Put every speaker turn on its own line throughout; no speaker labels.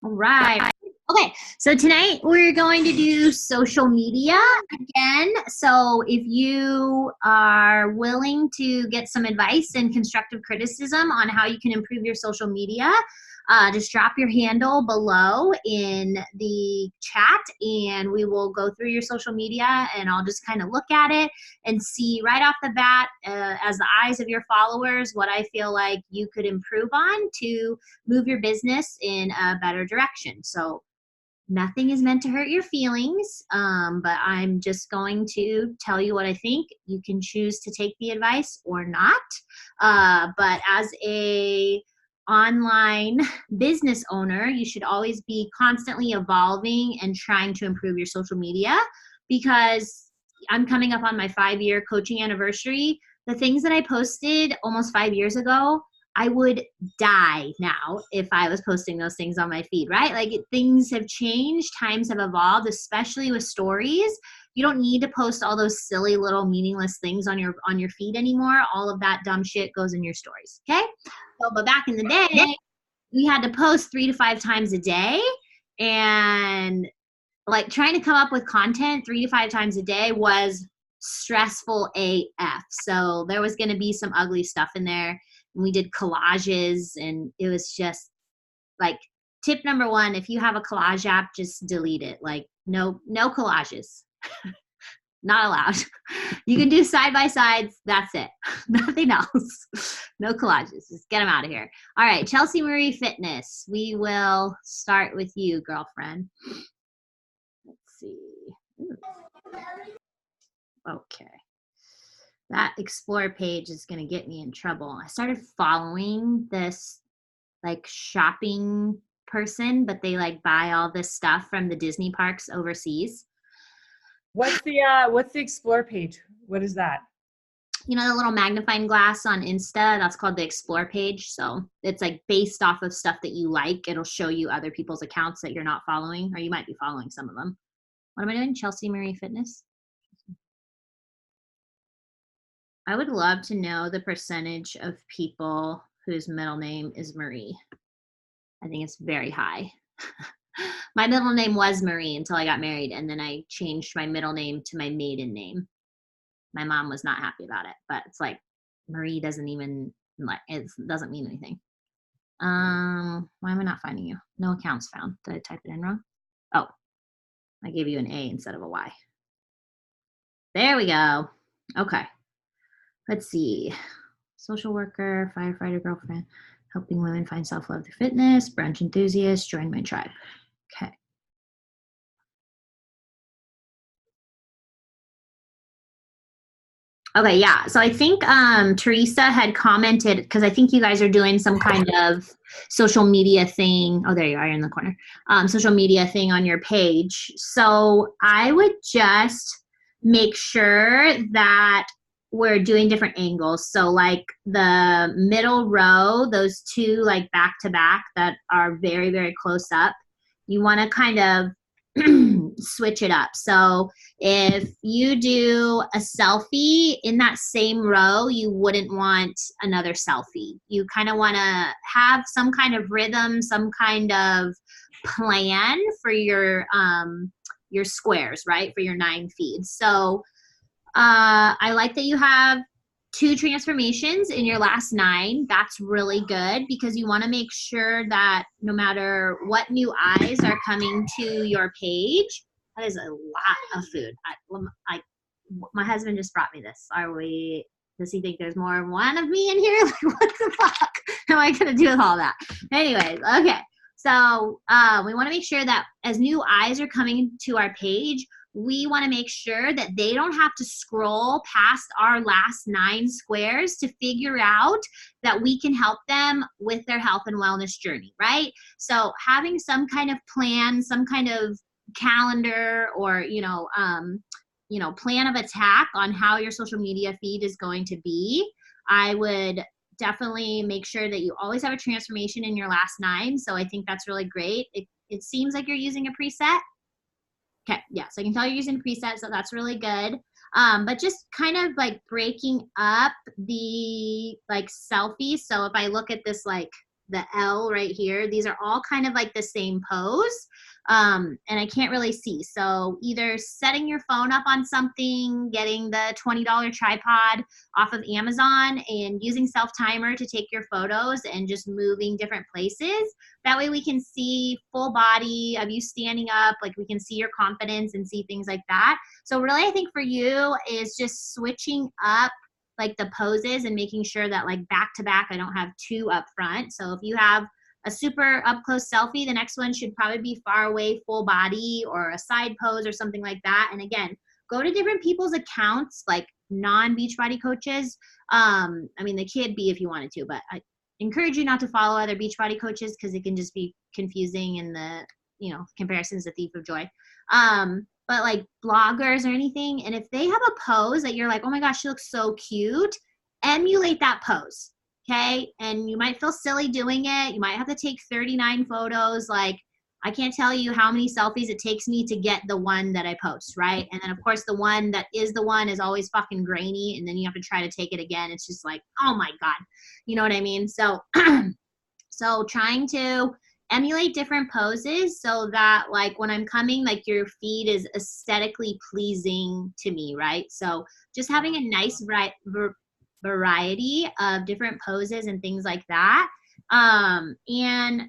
All right. Okay, so tonight we're going to do social media again. So if you are willing to get some advice and constructive criticism on how you can improve your social media, just drop your handle below in the chat and we will go through your social media and I'll just kind of look at it and see right off the bat, as the eyes of your followers, what I feel like you could improve on to move your business in a better direction. So nothing is meant to hurt your feelings, but I'm just going to tell you what I think. You can choose to take the advice or not. But as a online business owner, you should always be constantly evolving and trying to improve your social media, because I'm coming up on my 5-year coaching anniversary. The things that I posted almost 5 years ago, I would die now if I was posting those things on my feed, right? Like things have changed, times have evolved, especially with stories. You don't need to post all those silly little meaningless things on your feed anymore. All of that dumb shit goes in your stories, okay? So, but back in the day, we had to post 3 to 5 times a day, and like trying to come up with content 3 to 5 times a day was stressful AF. So there was going to be some ugly stuff in there. We did collages, and it was just like, tip number 1, if you have a collage app, just delete it. Like no collages. Not allowed. You can do side by sides. That's it. Nothing else. No collages. Just get them out of here. All right, Chelsea Marie Fitness. We will start with you, girlfriend. Let's see. Okay. That explore page is going to get me in trouble. I started following this like shopping person, but they like buy all this stuff from the Disney parks overseas.
What's the explore page? What is that?
You know, the little magnifying glass on Insta, that's called the explore page. So it's like based off of stuff that you like. It'll show you other people's accounts that you're not following, or you might be following some of them. What am I doing? Chelsea Marie Fitness. I would love to know the percentage of people whose middle name is Marie. I think it's very high. My middle name was Marie until I got married, and then I changed my middle name to my maiden name. My mom was not happy about it, but it's like Marie doesn't even, like, it doesn't mean anything. Why am I not finding you? No accounts found. Did I type it in wrong? Oh, I gave you an A instead of a Y. There we go. Okay. Let's see. Social worker, firefighter, girlfriend, helping women find self-love through fitness, brunch enthusiast, join my tribe. Okay. Okay, yeah. So I think Teresa had commented, because I think you guys are doing some kind of social media thing. Oh, there you are in the corner. Social media thing on your page. So I would just make sure that we're doing different angles. So like the middle row, those two like back to back that are very, very close up, you want to kind of switch it up. So if you do a selfie in that same row, you wouldn't want another selfie. You kind of want to have some kind of rhythm, some kind of plan for your squares, right? For your 9 feeds. So I like that you have 2 transformations in your last 9. That's really good, because you want to make sure that no matter what new eyes are coming to your page, that is a lot of food. My husband just brought me this. Does he think there's more than one of me in here? Like, what the fuck am I going to do with all that? Anyways, okay. So we want to make sure that as new eyes are coming to our page, we want to make sure that they don't have to scroll past our last 9 squares to figure out that we can help them with their health and wellness journey, right? So having some kind of plan, some kind of calendar, or plan of attack on how your social media feed is going to be. I would definitely make sure that you always have a transformation in your last 9. So I think that's really great. It seems like you're using a preset. Okay, yeah, so I can tell you're using presets, so that's really good. But just kind of like breaking up the like selfies. So if I look at this like the L right here. These are all kind of like the same pose. And I can't really see. So either setting your phone up on something, getting the $20 tripod off of Amazon and using self-timer to take your photos and just moving different places. That way we can see full body of you standing up, like we can see your confidence and see things like that. So really I think for you is just switching up like the poses and making sure that like back to back, I don't have two up front. So if you have a super up close selfie, the next one should probably be far away, full body, or a side pose or something like that. And again, go to different people's accounts, like non-Beachbody coaches. I mean, they could be if you wanted to, but I encourage you not to follow other Beachbody coaches because it can just be confusing and the, comparison's a thief of joy. But like bloggers or anything, and if they have a pose that you're like, oh my gosh, she looks so cute, emulate that pose. Okay. And you might feel silly doing it. You might have to take 39 photos. Like, I can't tell you how many selfies it takes me to get the one that I post, right? And then, of course, the one that is the one is always fucking grainy. And then you have to try to take it again. It's just like, oh my God. You know what I mean? So, so trying to emulate different poses so that, like, when I'm coming, like, your feed is aesthetically pleasing to me, right? So just having a nice variety of different poses and things like that. And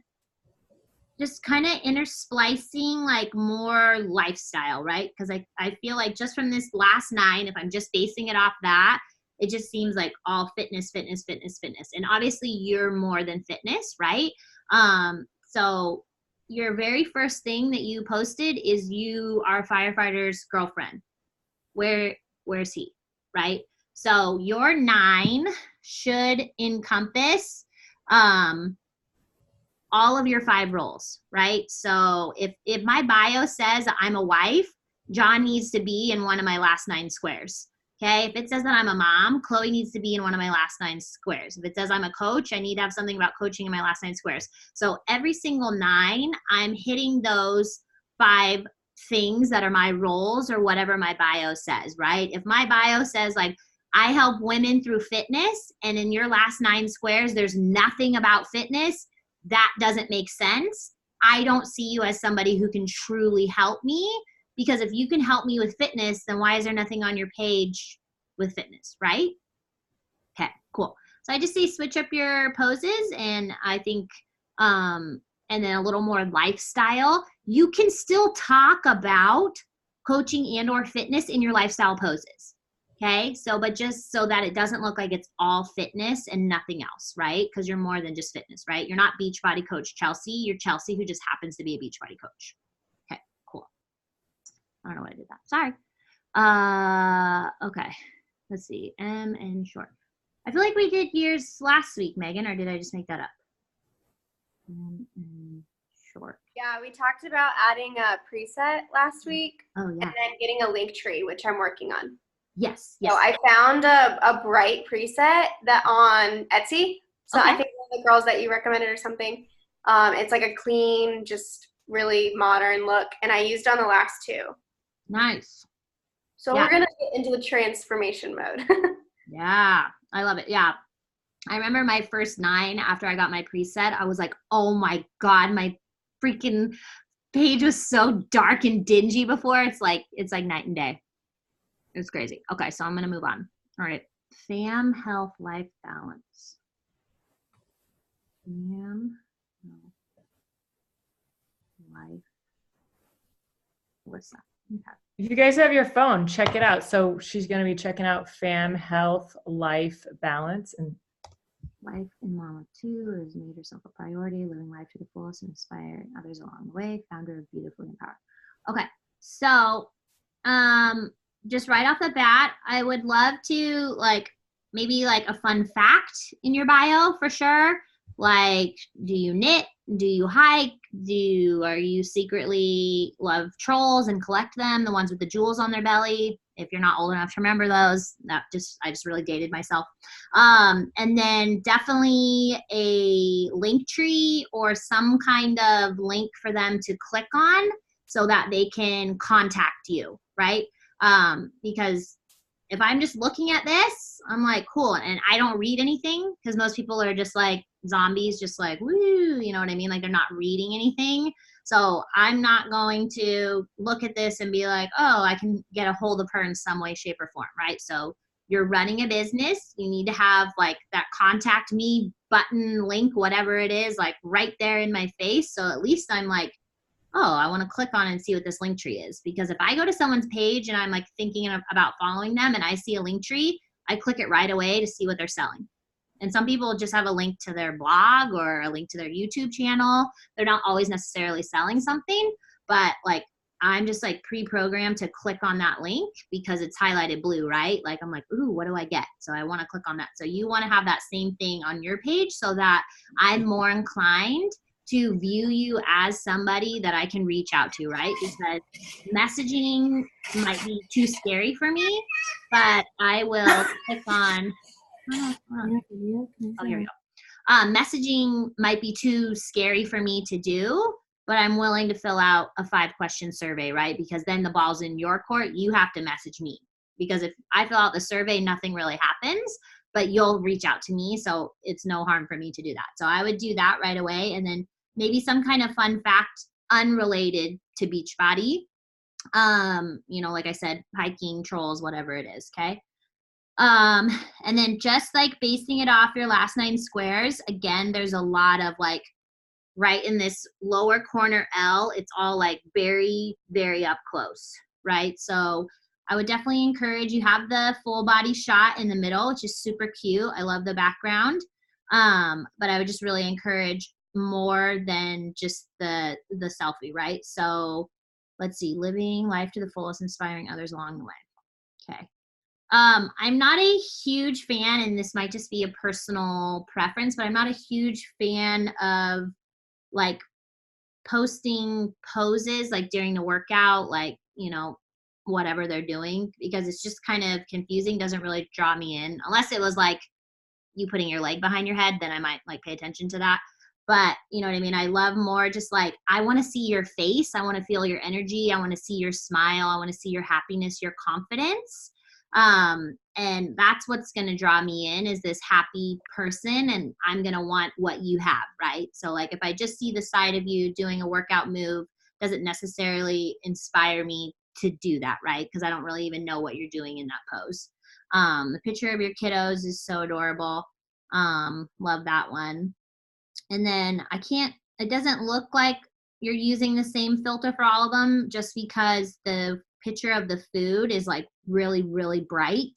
just kind of intersplicing like more lifestyle, right? Because I feel like just from this last 9, if I'm just basing it off that, it just seems like all fitness, fitness, fitness, fitness. And obviously you're more than fitness, right? So your very first thing that you posted is you are a firefighter's girlfriend. Where's he, right? So your 9 should encompass all of your 5 roles, right? So if my bio says I'm a wife, John needs to be in one of my last 9 squares. Okay, if it says that I'm a mom, Chloe needs to be in one of my last 9 squares. If it says I'm a coach, I need to have something about coaching in my last 9 squares. So every single 9, I'm hitting those 5 things that are my roles or whatever my bio says, right? If my bio says like, I help women through fitness, and in your last 9 squares, there's nothing about fitness, that doesn't make sense. I don't see you as somebody who can truly help me, because if you can help me with fitness, then why is there nothing on your page with fitness, right? Okay, cool. So I just say switch up your poses, and I think, and then a little more lifestyle. You can still talk about coaching and or fitness in your lifestyle poses. Okay, so but just so that it doesn't look like it's all fitness and nothing else, right? Because you're more than just fitness, right? You're not Beachbody coach Chelsea. You're Chelsea who just happens to be a Beachbody coach. Okay, cool. I don't know why I did that. Sorry. Okay. Let's see. M and short. I feel like we did yours last week, Megan, or did I just make that up? M and short.
Yeah, we talked about adding a preset last week.
Oh, yeah.
And then getting a link tree, which I'm working on.
Yes. Yes.
So I found a bright preset that on Etsy. So
Okay.
I think one of the girls that you recommended or something. It's like a clean, just really modern look. And I used it on the last 2.
Nice.
So
Yeah.
we're going to get into the transformation mode.
Yeah, I love it. Yeah. I remember my first 9 after I got my preset, I was like, oh my God, my freaking page was so dark and dingy before. It's like night and day. It's crazy. Okay, so I'm going to move on. All right. Fam health life balance. Fam health life. What's that? Okay.
If you guys have your phone, check it out. So she's going to be checking out Fam Health Life Balance. And
Life in Mama 2 has made herself a priority, living life to the fullest and inspiring others along the way. Founder of Beautifully Empowered. Okay, so just right off the bat, I would love to like maybe like a fun fact in your bio for sure. Like, do you knit? Do you hike? Are you secretly love trolls and collect them, the ones with the jewels on their belly? If you're not old enough to remember those, I just really dated myself. And then definitely a link tree or some kind of link for them to click on so that they can contact you, right? Because if I'm just looking at this, I'm like, cool. And I don't read anything because most people are just like zombies, just like, woo, you know what I mean? Like they're not reading anything. So I'm not going to look at this and be like, oh, I can get a hold of her in some way, shape, or form, right? So you're running a business. You need to have like that contact me button, link, whatever it is, like right there in my face. So at least I'm like, oh, I want to click on and see what this link tree is. Because if I go to someone's page and I'm like thinking about following them and I see a link tree, I click it right away to see what they're selling. And some people just have a link to their blog or a link to their YouTube channel. They're not always necessarily selling something, but like I'm just like pre-programmed to click on that link because it's highlighted blue, right? Like I'm like, ooh, what do I get? So I want to click on that. So you want to have that same thing on your page so that I'm more inclined to view you as somebody that I can reach out to, right? Because messaging might be too scary for me, but I will click on, oh, here we go. Messaging might be too scary for me to do, but I'm willing to fill out a 5-question survey, right? Because then the ball's in your court. You have to message me. Because if I fill out the survey, nothing really happens, but you'll reach out to me. So it's no harm for me to do that. So I would do that right away. And then maybe some kind of fun fact unrelated to Beachbody. You know, like I said, hiking, trolls, whatever it is, okay? And then just like basing it off your last 9 squares, again, there's a lot of like right in this lower corner L, it's all like very, very up close, right? So I would definitely encourage you have the full body shot in the middle, which is super cute. I love the background. But I would just really encourage more than just the selfie, right? So let's see, living life to the fullest, inspiring others along the way. Okay. I'm not a huge fan, and this might just be a personal preference, but I'm not a huge fan of like posting poses like during the workout, like, you know, whatever they're doing, because it's just kind of confusing, doesn't really draw me in. Unless it was like you putting your leg behind your head, then I might like pay attention to that. But you know what I mean? I love more just like, I want to see your face. I want to feel your energy. I want to see your smile. I want to see your happiness, your confidence. And that's what's going to draw me in, is this happy person. And I'm going to want what you have, right? So like, if I just see the side of you doing a workout move, doesn't necessarily inspire me to do that, right? Because I don't really even know what you're doing in that pose. The picture of your kiddos is so adorable. Love that one. And then it doesn't look like you're using the same filter for all of them, just because the picture of the food is like really, really bright.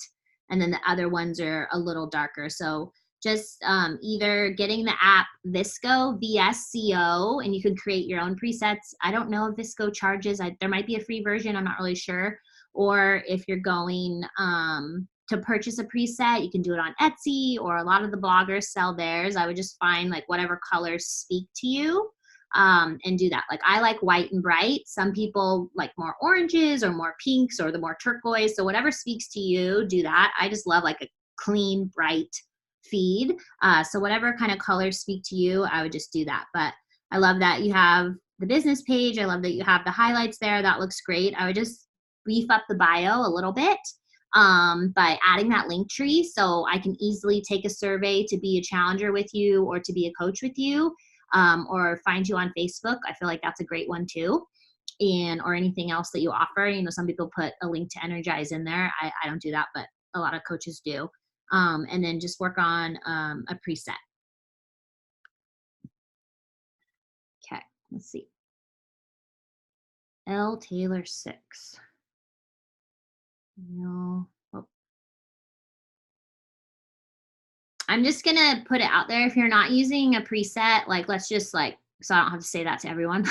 And then the other ones are a little darker. So just either getting the app Visco, VSCO, and you can create your own presets. I don't know if Visco charges. There might be a free version. I'm not really sure. Or if you're going to purchase a preset, you can do it on Etsy, or a lot of the bloggers sell theirs. I would just find like whatever colors speak to you and do that. Like I like white and bright. Some people like more oranges or more pinks or the more turquoise. So whatever speaks to you, do that. I just love like a clean, bright feed. So whatever kind of colors speak to you, I would just do that. But I love that you have the business page. I love that you have the highlights there. That looks great. I would just beef up the bio a little bit by adding that link tree, so I can easily take a survey to be a challenger with you or to be a coach with you, or find you on Facebook. I feel like that's a great one too. And or anything else that you offer. You know, some people put a link to Energize in there. I don't do that, but a lot of coaches do. And then just work on a preset. Okay, let's see. L Taylor 6. No. Oh. I'm just gonna put it out there. If you're not using a preset, like let's just like, so I don't have to say that to everyone.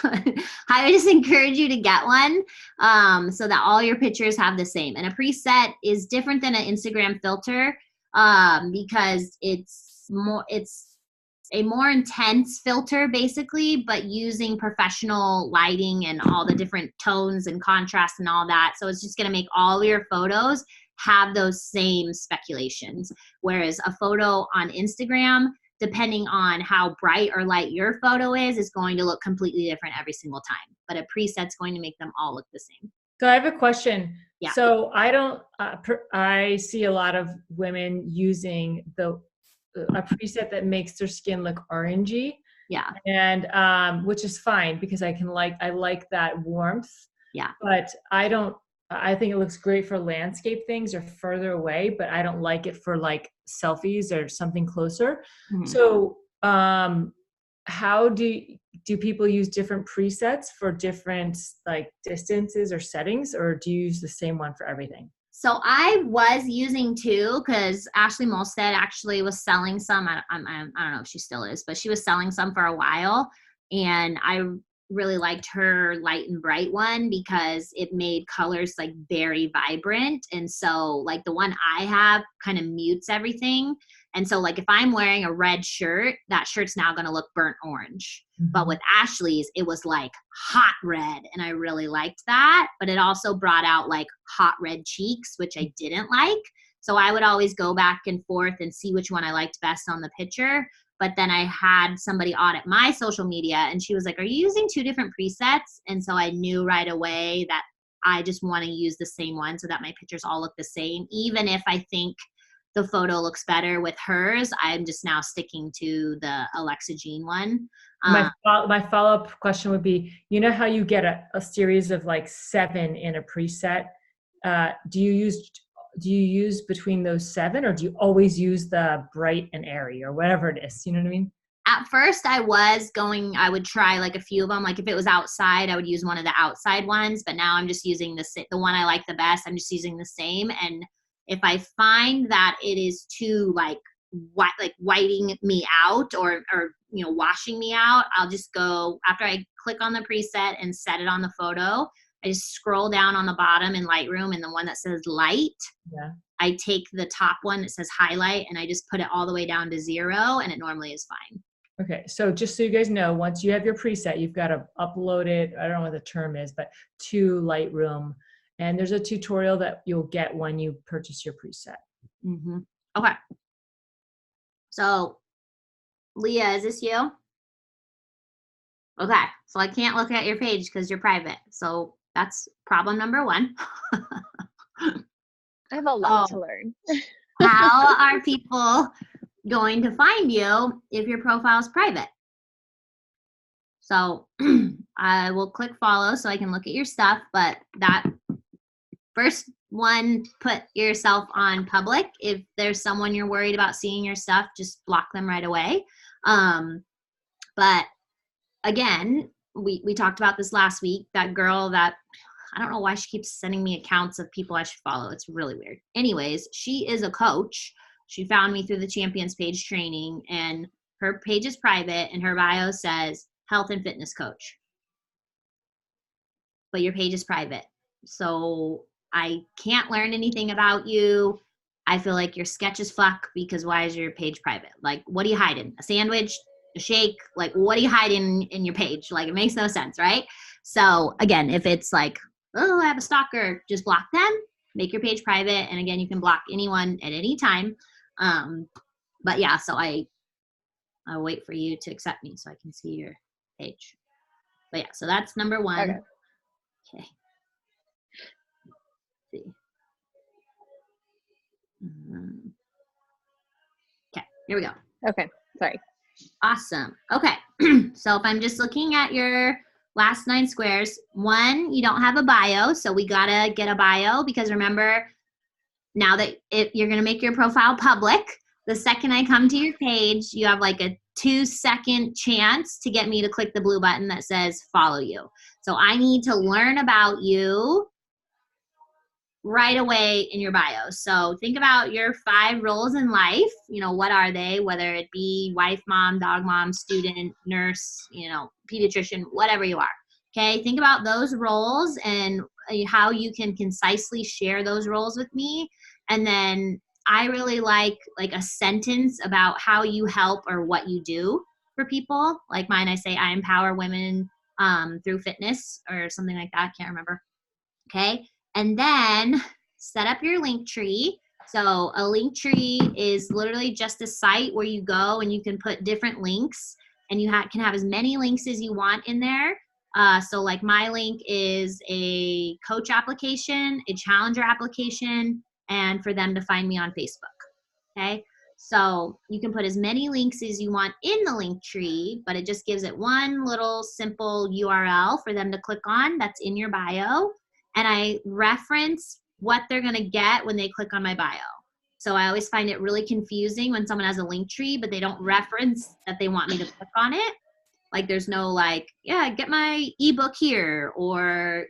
I would just encourage you to get one so that all your pictures have the same. And a preset is different than an Instagram filter because it's a more intense filter basically, but using professional lighting and all the different tones and contrast and all that. So it's just gonna make all your photos have those same speculations. Whereas a photo on Instagram, depending on how bright or light your photo is going to look completely different every single time. But a preset's going to make them all look the same.
So I have a question.
Yeah.
So I don't, I see a lot of women using a preset that makes their skin look orangey,
Yeah.
and which is fine because I like that warmth.
Yeah.
But I think it looks great for landscape things or further away, but I don't like it for like selfies or something closer.
Mhm.
So how do people use different presets for different like distances or settings, or do you use the same one for everything?
So I was using two because Ashley Molstead actually was selling some. I don't know if she still is, but she was selling some for a while. And I really liked her light and bright one because it made colors like very vibrant. And so like the one I have kind of mutes everything. And so like if I'm wearing a red shirt, that shirt's now going to look burnt orange. But with Ashley's, it was like hot red, and I really liked that. But it also brought out like hot red cheeks, which I didn't like. So I would always go back and forth and see which one I liked best on the picture. But then I had somebody audit my social media, and she was like, "Are you using two different presets?" And so I knew right away that I just want to use the same one so that my pictures all look the same. Even if I think the photo looks better with hers, I'm just now sticking to the Alexa Jean one.
My follow-up question would be, you know how you get a series of like 7 in a preset? Do you use between those 7, or do you always use the bright and airy or whatever it is? You know what I mean?
At first I would try like a few of them. Like if it was outside, I would use one of the outside ones, but now I'm just using the one I like the best. I'm just using the same. And if I find that it is too like whiting me out or washing me out, I'll just go after I click on the preset and set it on the photo. I just scroll down on the bottom in Lightroom, and the one that says light,
Yeah.
I take the top one that says highlight and I just put it all the way down to 0, and it normally is fine.
Okay, so just so you guys know, once you have your preset, you've got to upload it. I don't know what the term is, but to Lightroom. And there's a tutorial that you'll get when you purchase your preset.
Mm-hmm. Okay. So, Leah, is this you? Okay, so I can't look at your page because you're private. So that's problem number 1.
I have a lot to learn.
How are people going to find you if your profile is private? So I will click follow so I can look at your stuff, but that first one, put yourself on public. If there's someone you're worried about seeing your stuff, just block them right away. But again, we talked about this last week, that girl that, I don't know why she keeps sending me accounts of people I should follow. It's really weird. Anyways, she is a coach. She found me through the Champions Page training, and her page is private, and her bio says health and fitness coach. But your page is private. So I can't learn anything about you. I feel like your sketch is fuck because why is your page private? Like, what are you hiding? A sandwich? A shake? Like, what are you hiding in your page? Like, it makes no sense, right? So again, if it's like, oh, I have a stalker, just block them, make your page private. And again, you can block anyone at any time. But yeah, so I'll wait for you to accept me so I can see your page. But yeah, so that's number 1.
Okay.
Okay. Let's see. Okay, here we go.
Okay, sorry.
Awesome. Okay, so if I'm just looking at your last 9 squares, 1, you don't have a bio, so we gotta get a bio, because remember, now that you're gonna make your profile public, the second I come to your page, you have like a 2-second chance to get me to click the blue button that says follow you. So I need to learn about you right away in your bio. So think about your 5 roles in life. What are they? Whether it be wife, mom, dog mom, student, nurse, pediatrician, whatever you are. Okay, think about those roles and how you can concisely share those roles with me. And then I really like a sentence about how you help or what you do for people. Like mine, I say I empower women through fitness or something like that. Can't remember. Okay. And then set up your link tree. So a link tree is literally just a site where you go and you can put different links, and you can have as many links as you want in there. So like my link is a coach application, a challenger application, and for them to find me on Facebook. Okay. So you can put as many links as you want in the link tree, but it just gives it one little simple URL for them to click on that's in your bio. And I reference what they're going to get when they click on my bio. So I always find it really confusing when someone has a link tree, but they don't reference that they want me to click on it. Like there's no like, yeah, get my ebook here, or,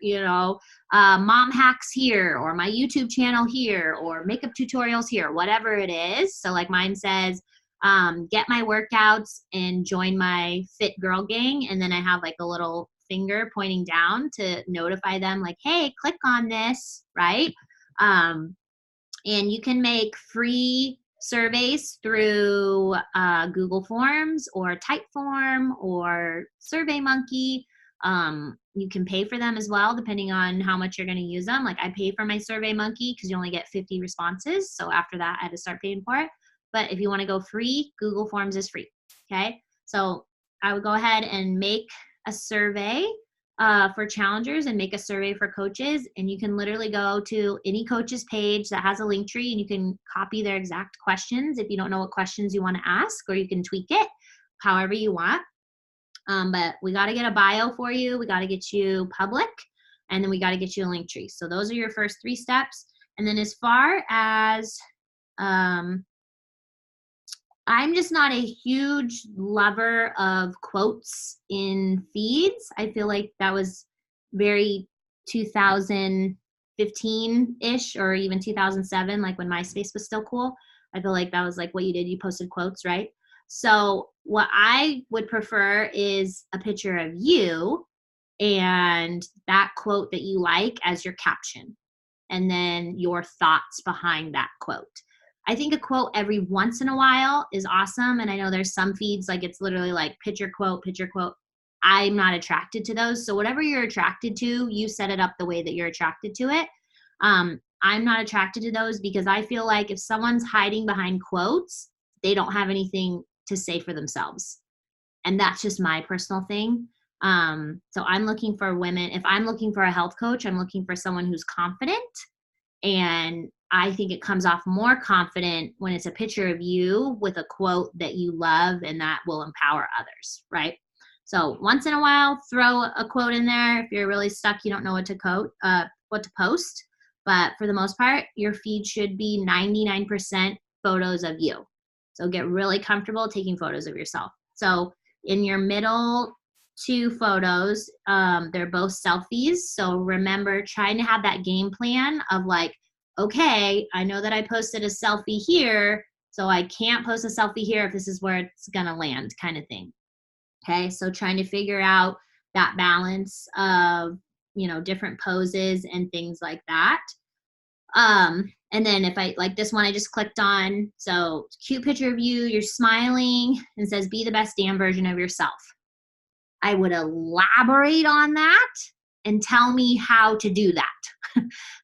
mom hacks here, or my YouTube channel here, or makeup tutorials here, whatever it is. So like mine says, get my workouts and join my fit girl gang. And then I have like a little finger pointing down to notify them like, hey, click on this, right? And you can make free surveys through Google Forms or Typeform or SurveyMonkey. You can pay for them as well, depending on how much you're going to use them. Like I pay for my SurveyMonkey because you only get 50 responses. So after that, I had to start paying for it. But if you want to go free, Google Forms is free. Okay. So I would go ahead and make a survey for challengers and make a survey for coaches. And you can literally go to any coach's page that has a link tree and you can copy their exact questions if you don't know what questions you want to ask, or you can tweak it however you want. But we got to get a bio for you. We got to get you public, and then we got to get you a link tree. So those are your first 3 steps. And then as far as, I'm just not a huge lover of quotes in feeds. I feel like that was very 2015-ish or even 2007, like when MySpace was still cool. I feel like that was like what you did. You posted quotes, right? So what I would prefer is a picture of you and that quote that you like as your caption, and then your thoughts behind that quote. I think a quote every once in a while is awesome. And I know there's some feeds, like it's literally like picture quote, picture quote. I'm not attracted to those. So whatever you're attracted to, you set it up the way that you're attracted to it. I'm not attracted to those because I feel like if someone's hiding behind quotes, they don't have anything to say for themselves. And that's just my personal thing. So I'm looking for women. If I'm looking for a health coach, I'm looking for someone who's confident. And I think it comes off more confident when it's a picture of you with a quote that you love and that will empower others, right? So once in a while, throw a quote in there. If you're really stuck, you don't know what to post. But for the most part, your feed should be 99% photos of you. So get really comfortable taking photos of yourself. So in your middle 2 photos, they're both selfies. So remember, trying to have that game plan of like, okay, I know that I posted a selfie here, so I can't post a selfie here if this is where it's gonna land, kind of thing. Okay, so trying to figure out that balance of, different poses and things like that. And then if I like this one, I just clicked on, so cute picture of you, you're smiling and says, be the best damn version of yourself. I would elaborate on that and tell me how to do that.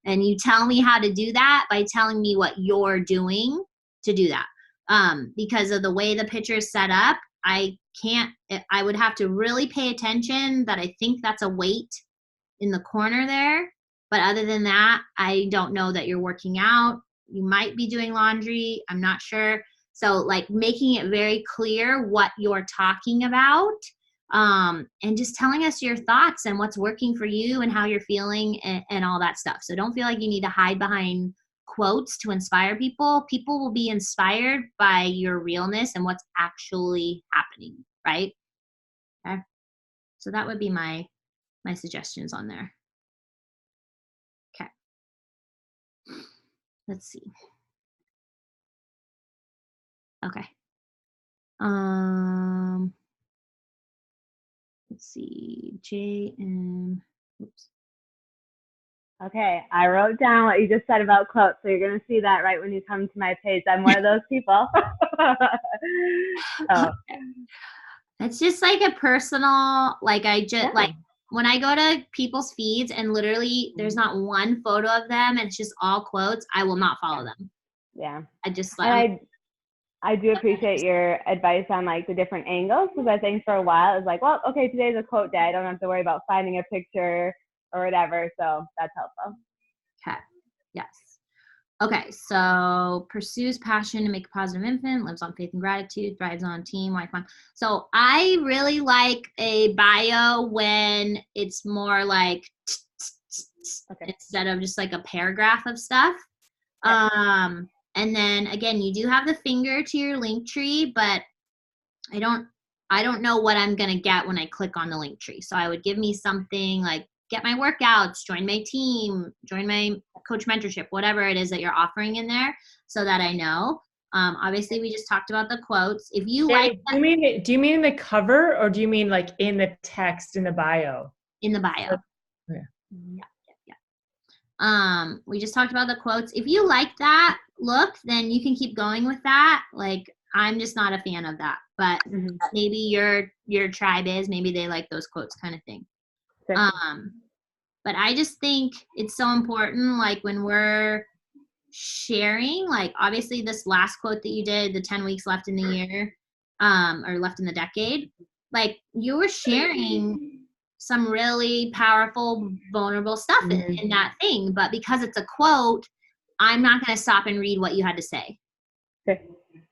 And you tell me how to do that by telling me what you're doing to do that. Because of the way the picture is set up, I would have to really pay attention that I think that's a weight in the corner there. But other than that, I don't know that you're working out. You might be doing laundry. I'm not sure. So like making it very clear what you're talking about, and just telling us your thoughts and what's working for you and how you're feeling and all that stuff. So don't feel like you need to hide behind quotes to inspire people. People will be inspired by your realness and what's actually happening, right? Okay. So that would be my suggestions on there. Okay. Let's see. Okay. Let's see. JM. Oops.
Okay, I wrote down what you just said about quotes, so you're going to see that right when you come to my page. I'm one of those people. So.
It's just like a personal, like I just, like when I go to people's feeds and literally there's not one photo of them, it's just all quotes, I will not follow them.
Yeah.
I just like,
I do appreciate your advice on like the different angles, because I think for a while it was like, well, okay, today's a quote day. I don't have to worry about finding a picture or whatever. So that's helpful.
Okay. Yes. Okay. So pursues passion to make a positive infant, lives on faith and gratitude, thrives on team, wife on. So I really like a bio when it's more like
Okay.
instead of just like a paragraph of stuff. And then again, you do have the finger to your link tree, but I don't know what I'm gonna get when I click on the link tree. So I would give me something like get my workouts, join my team, join my coach mentorship, whatever it is that you're offering in there, so that I know. Obviously, we just talked about the quotes. If you like
Do you mean in the cover, or do you mean like in the text in the bio?
in the bio.
Yeah.
We just talked about the quotes. If you like that look, then you can keep going with that. Like, I'm just not a fan of that, but maybe your tribe is, maybe they like those quotes kind of thing.
Sure.
But I just think it's so important, like when we're sharing, like obviously this last quote that you did, the 10 weeks left in the year, or left in the decade, like you were sharing some really powerful, vulnerable stuff in that thing. But because it's a quote, I'm not going to stop and read what you had to say.
Okay.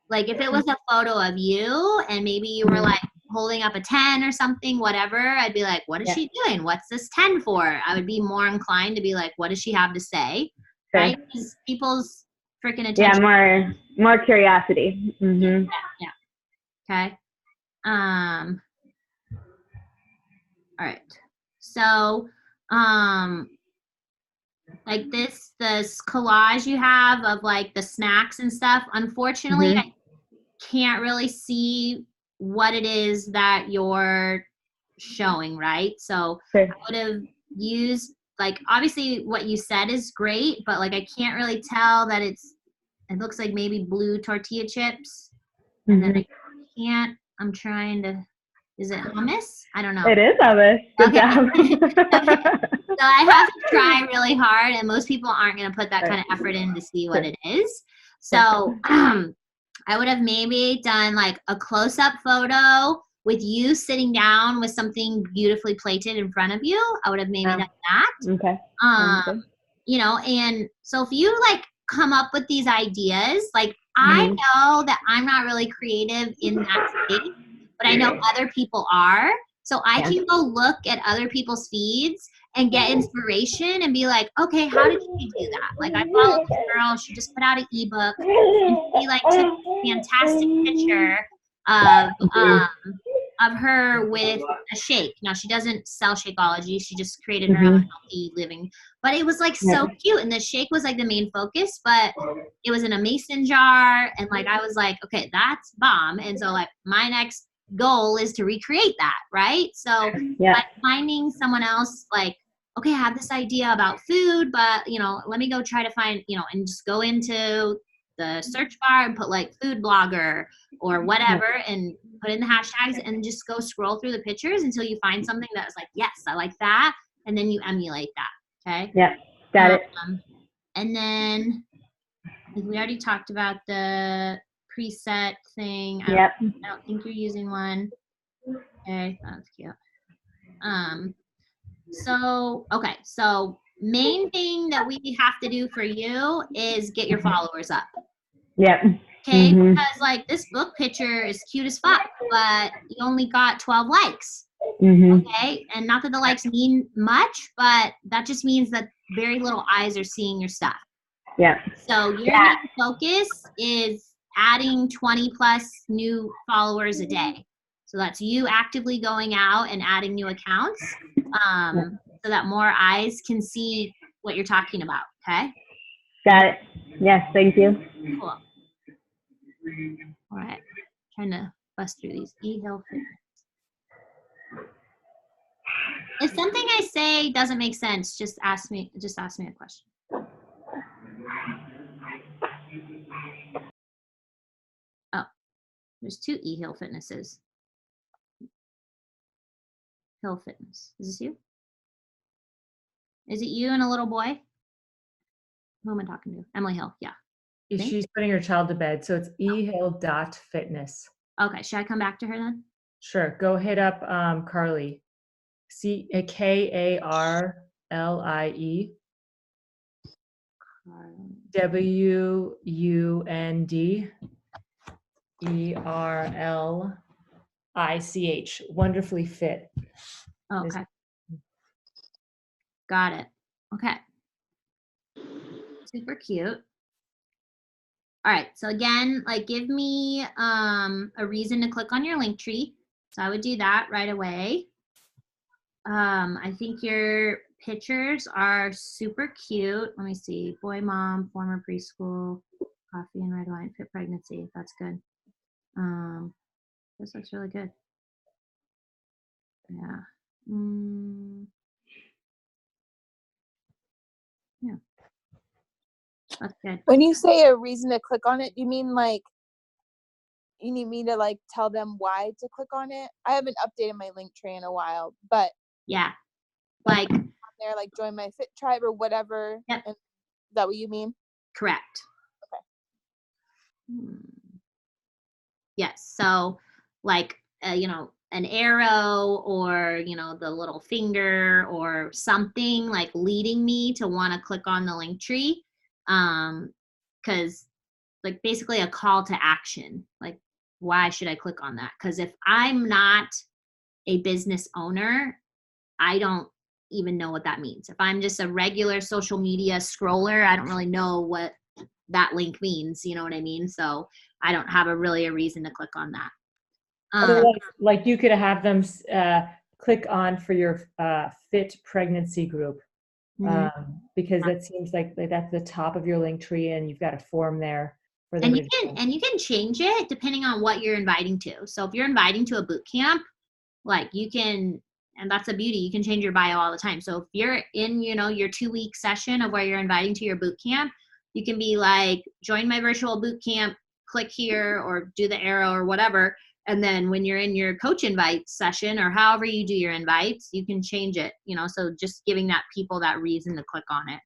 Like if it was a photo of you and maybe you were like holding up a 10 or something, whatever, I'd be like, what is she doing? What's this 10 for? I would be more inclined to be like, what does she have to say?
Sure.
Right? Because people's freaking attention.
Yeah, more curiosity.
Yeah. Okay. All right. So, like this collage you have of like the snacks and stuff, unfortunately, I can't really see what it is that you're showing, right? So
Sure.
I would have used, like, obviously what you said is great, but like I can't really tell that it looks like maybe blue tortilla chips. And then I'm trying to, is it hummus? I don't know.
It is hummus. Good job.
Okay. So I have to try really hard, and most people aren't going to put that kind of effort in to see what it is. So I would have maybe done like a close-up photo with you sitting down with something beautifully plated in front of you. I would have maybe done that.
Okay.
You know, and so if you like come up with these ideas, like I know that I'm not really creative in that space, but I know other people are. So I can go look at other people's feeds and get inspiration and be like, okay, how did she do that? Like I follow this girl, she just put out an ebook, and she like took a fantastic picture of her with a shake. Now she doesn't sell Shakeology, she just created her own healthy living. But it was like so cute, and the shake was like the main focus, but it was in a mason jar, and like I was like, okay, that's bomb. And so like my next goal is to recreate that, right? So by finding someone else, like, okay, I have this idea about food, but you know, let me go try to find, you know, and just go into the search bar and put like food blogger or whatever and put in the hashtags and just go scroll through the pictures until you find something that's like, yes, I like that. And then you emulate that. Okay.
Yeah. Got it.
And then we already talked about the preset thing. I don't think you're using one. Okay. That's cute. So main thing that we have to do for you is get your followers up.
Yep.
Okay, because like this book picture is cute as fuck, but you only got 12 likes. Okay, and not that the likes mean much, but that just means that very little eyes are seeing your stuff.
Yeah.
So your main focus is adding 20 plus new followers a day. So that's you actively going out and adding new accounts, so that more eyes can see what you're talking about. Okay.
Got it. Yes. Thank you.
Cool. All right. Trying to bust through these e-hill fitness. If something I say doesn't make sense, just ask me a question. Oh, there's two e-hill fitnesses. Hill Fitness. Is this you? Is it you and a little boy? Who am I talking to? Emily Hill. Yeah.
She's putting her child to bed, so it's ehill.fitness.
Okay, should I come back to her then?
Sure. Go hit up Carly. Karlie WUNDERLICH. Wonderfully fit.
Okay. Got it. Okay. Super cute. All right. So again, like give me a reason to click on your link tree. So I would do that right away. I think your pictures are super cute. Let me see. Boy, mom, former preschool, coffee and red wine, fit pregnancy. That's good. This looks really good. Yeah. Yeah. That's good.
When you say a reason to click on it, do you mean like you need me to like tell them why to click on it? I haven't updated my link tree in a while, but
Yeah. Like
on there, like join my fit tribe or whatever.
Yep.
Is that what you mean?
correct.
Okay.
Yes. So like an arrow or the little finger or something like leading me to want to click on the link tree. Because like basically a call to action. Like why should I click on that? Because if I'm not a business owner, I don't even know what that means. If I'm just a regular social media scroller, I don't really know what that link means. You know what I mean? So I don't have a reason to click on that.
Otherwise, like you could have them click on for your fit pregnancy group, because that seems like that's the top of your link tree, and you've got a form there for them.
And you can change it depending on what you're inviting to. So if you're inviting to a boot camp, like you can, and that's a beauty, you can change your bio all the time. So if you're in, your 2-week session of where you're inviting to your boot camp, you can be like, join my virtual boot camp, click here or do the arrow or whatever. And then when you're in your coach invite session or however you do your invites, you can change it, so just giving that people that reason to click on it.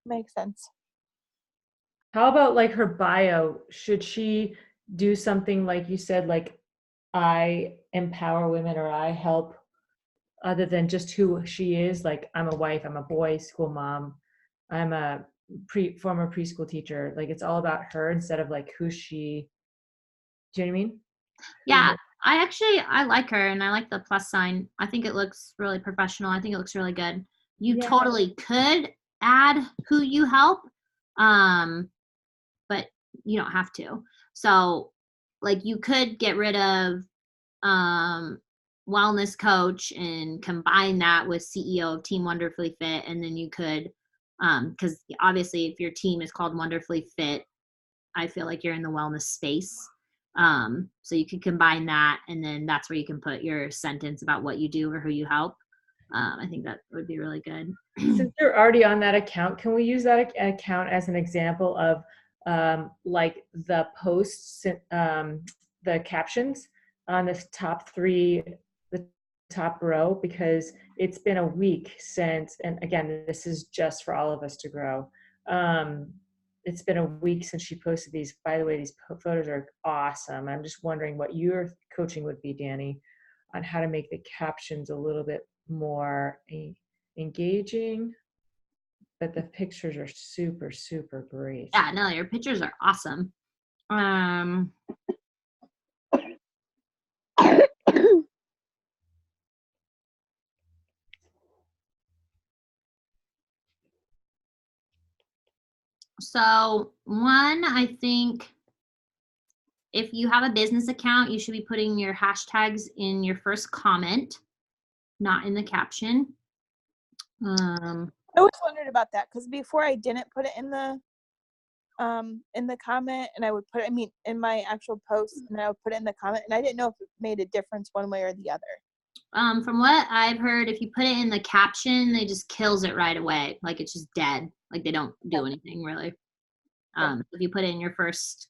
Makes sense.
How about like her bio? Should she do something like you said, like I empower women or I help, other than just who she is? Like I'm a wife, I'm a boy school mom, I'm a former preschool teacher. Like it's all about her instead of like who she. Do you know what I mean?
Yeah, I like her and I like the plus sign. I think it looks really professional. I think it looks really good. You totally could add who you help, but you don't have to. So like you could get rid of wellness coach and combine that with CEO of Team Wonderfully Fit, and then you could because obviously if your team is called Wonderfully Fit, I feel like you're in the wellness space. So you could combine that, and then that's where you can put your sentence about what you do or who you help. I think that would be really good.
Since you're already on that account, can we use that account as an example of like the posts, the captions on the top row, because it's been a week since, and again, this is just for all of us to grow. It's been a week since she posted these. By the way, these photos are awesome. I'm just wondering what your coaching would be, Danny, on how to make the captions a little bit more engaging, but the pictures are super, super great.
Yeah, no, your pictures are awesome. So one, I think if you have a business account, you should be putting your hashtags in your first comment, not in the caption.
I always wondered about that because before I didn't put it in the comment, and I would put it, in my actual post, and I would put it in the comment, and I didn't know if it made a difference one way or the other.
From what I've heard, if you put it in the caption, it just kills it right away. Like it's just dead. Like they don't do anything really. If you put it in your first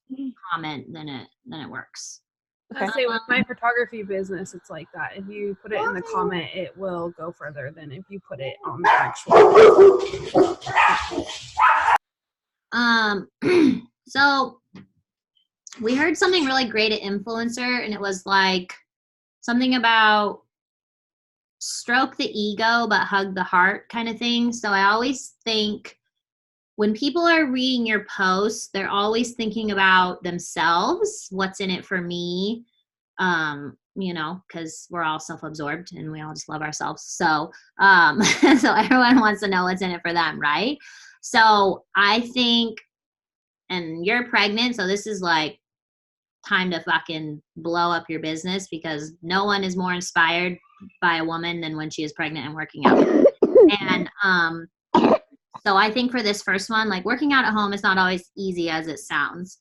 comment, then it works.
I say with my photography business, it's like that. If you put it in the comment, it will go further than if you put it on the actual.
So we heard something really great at Influencer, and it was like something about stroke the ego but hug the heart kind of thing. So I always think when people are reading your posts, they're always thinking about themselves, what's in it for me, because we're all self-absorbed and we all just love ourselves. So so everyone wants to know what's in it for them, right? So I think, and you're pregnant, so this is like time to fucking blow up your business, because no one is more inspired by a woman than when she is pregnant and working out. And so I think for this first one, like, working out at home is not always easy as it sounds.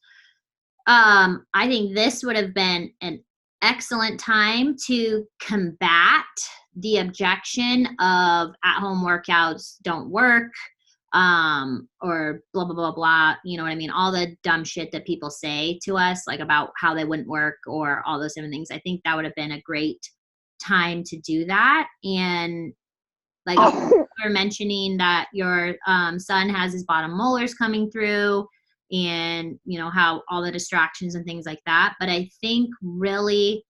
I think this would have been an excellent time to combat the objection of at-home workouts don't work, or blah, blah, blah, blah. You know what I mean? All the dumb shit that people say to us, like about how they wouldn't work or all those different things. I think that would have been a great time to do that. And like you were mentioning that your son has his bottom molars coming through, and how all the distractions and things like that. But I think really,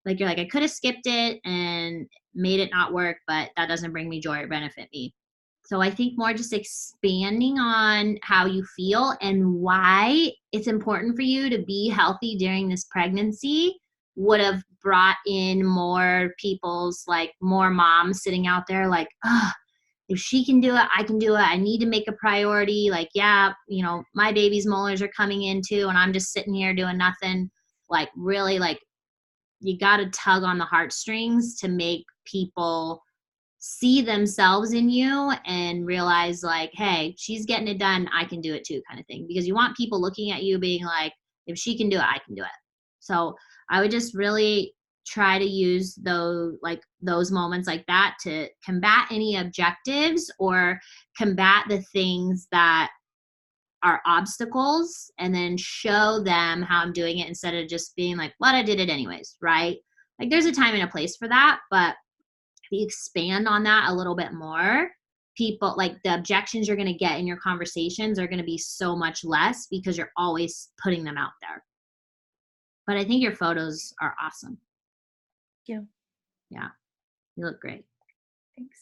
like, you're like, I could have skipped it and made it not work, but that doesn't bring me joy or benefit me. So I think more just expanding on how you feel and why it's important for you to be healthy during this pregnancy would have brought in more people's, like, more moms sitting out there like, oh, if she can do it, I can do it. I need to make a priority. Like, yeah, my baby's molars are coming in too, and I'm just sitting here doing nothing. Like, really, like, you got to tug on the heartstrings to make people see themselves in you and realize, like, hey, she's getting it done, I can do it too, kind of thing. Because you want people looking at you being like, if she can do it, I can do it. So I would just really try to use those moments like that to combat any objectives or combat the things that are obstacles, and then show them how I'm doing it instead of just being like, what, I did it anyways, right? Like, there's a time and a place for that, but if you expand on that a little bit more, people, like, the objections you're going to get in your conversations are going to be so much less because you're always putting them out there. But I think your photos are awesome.
Thank you.
Yeah, you look great.
Thanks.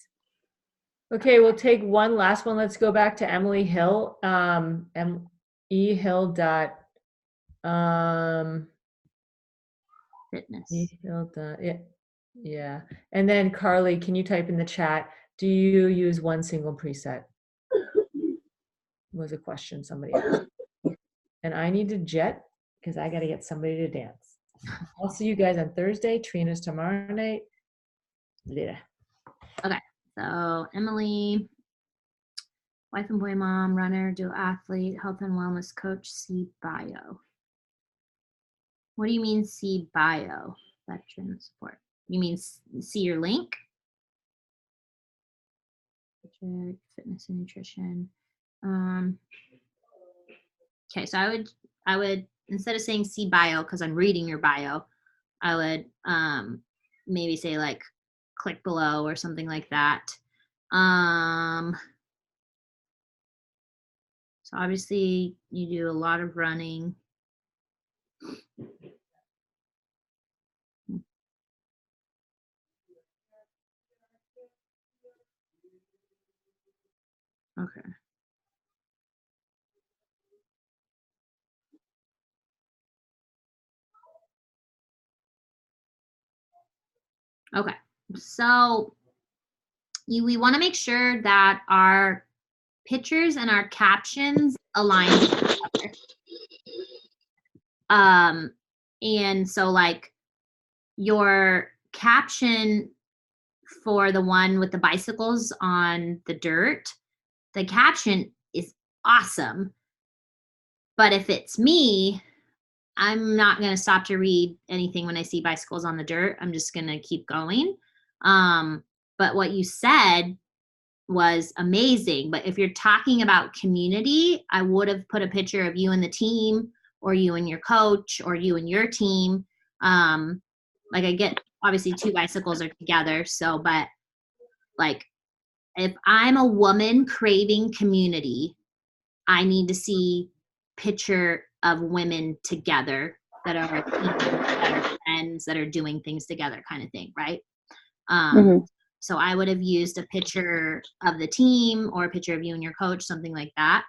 Okay, we'll take one last one. Let's go back to Emily Hill. Ehill dot
Fitness.
Ehill dot, yeah. And then Carly, can you type in the chat? Do you use one single preset? Was a question somebody asked. And I need to jet because I got to get somebody to dance. I'll see you guys on Thursday. Trina's tomorrow night. Later.
Okay, so Emily, wife and boy mom, runner, dual athlete, health and wellness coach, see bio. What do you mean see bio? Veteran support. You mean see your link? Fitness and nutrition. Okay, so I would instead of saying see bio, because I'm reading your bio, I would maybe say, like, click below or something like that. So obviously you do a lot of running. Okay. Okay. So we want to make sure that our pictures and our captions align with each other. And so, like, your caption for the one with the bicycles on the dirt, the caption is awesome. But if it's me, I'm not going to stop to read anything when I see bicycles on the dirt. I'm just going to keep going. But what you said was amazing. But if you're talking about community, I would have put a picture of you and the team, or you and your coach, or you and your team. Like, I get, obviously 2 bicycles are together. So, but, like, if I'm a woman craving community, I need to see picture of women together that are a team, that are friends, that are doing things together kind of thing, right? So I would have used a picture of the team or a picture of you and your coach, something like that.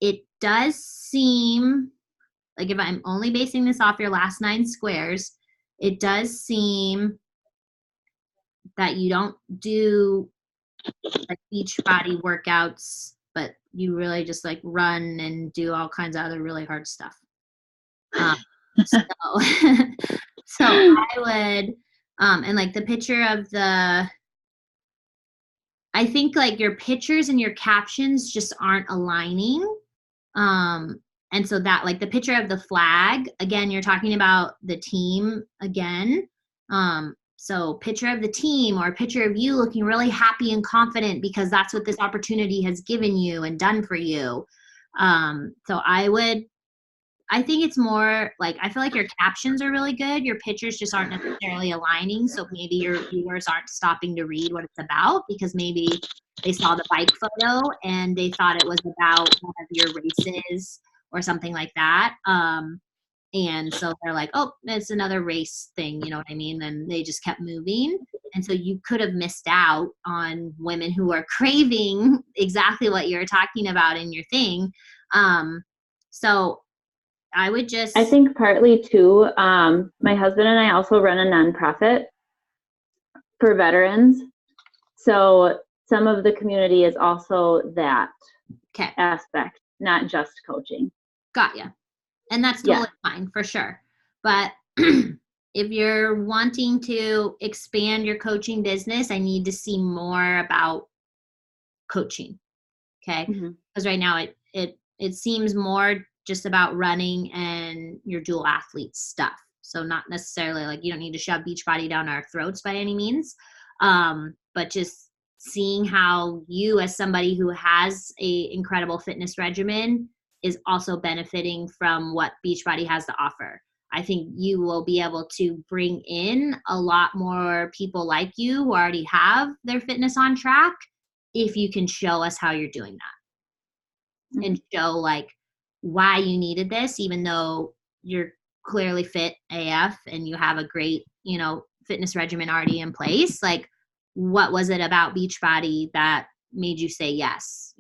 It does seem like, if I'm only basing this off your last 9 squares, it does seem that you don't do like beach body workouts, but you really just like run and do all kinds of other really hard stuff. So, so I would, and like the picture of I think like your pictures and your captions just aren't aligning. And so that, like the picture of the flag, again, you're talking about the team again. So picture of the team or a picture of you looking really happy and confident because that's what this opportunity has given you and done for you. So I think it's more like, I feel like your captions are really good. Your pictures just aren't necessarily aligning. So maybe your viewers aren't stopping to read what it's about because maybe they saw the bike photo and they thought it was about one of your races or something like that. And so they're like, oh, it's another race thing, you know what I mean? And they just kept moving. And so you could have missed out on women who are craving exactly what you're talking about in your thing. So I would just.
I think partly too, my husband and I also run a nonprofit for veterans. So some of the community is also that aspect, not just coaching.
Got ya. And that's totally fine for sure. But if you're wanting to expand your coaching business, I need to see more about coaching. Okay. Because right now it seems more just about running and your dual athlete stuff. So not necessarily like you don't need to shove Beachbody down our throats by any means. But just seeing how you as somebody who has a incredible fitness regimen is also benefiting from what Beachbody has to offer. I think you will be able to bring in a lot more people like you who already have their fitness on track if you can show us how you're doing that and show like why you needed this, even though you're clearly fit AF and you have a great, fitness regimen already in place. Like, what was it about Beachbody that made you say yes?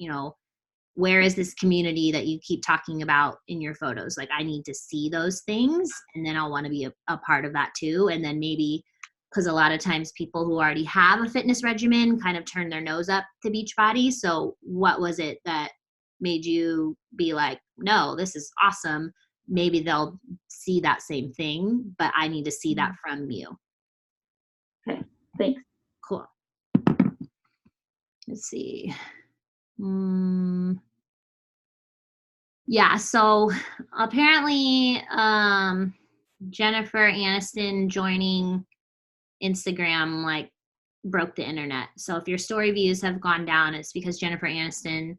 Where is this community that you keep talking about in your photos? Like, I need to see those things, and then I'll want to be a part of that too. And then maybe, because a lot of times people who already have a fitness regimen kind of turn their nose up to Beachbody. So what was it that made you be like, no, this is awesome? Maybe they'll see that same thing, but I need to see that from you.
Okay, thanks.
Cool. Let's see. Yeah, so apparently Jennifer Aniston joining Instagram like broke the internet. So if your story views have gone down, it's because Jennifer Aniston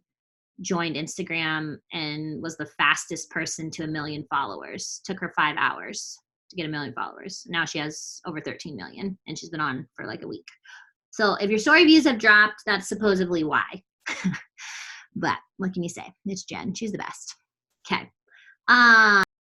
joined Instagram and was the fastest person to 1 million followers. Took her 5 hours to get 1 million followers. Now she has over 13 million and she's been on for like a week. So if your story views have dropped, that's supposedly why. But what can you say? It's Jen. She's the best. Okay.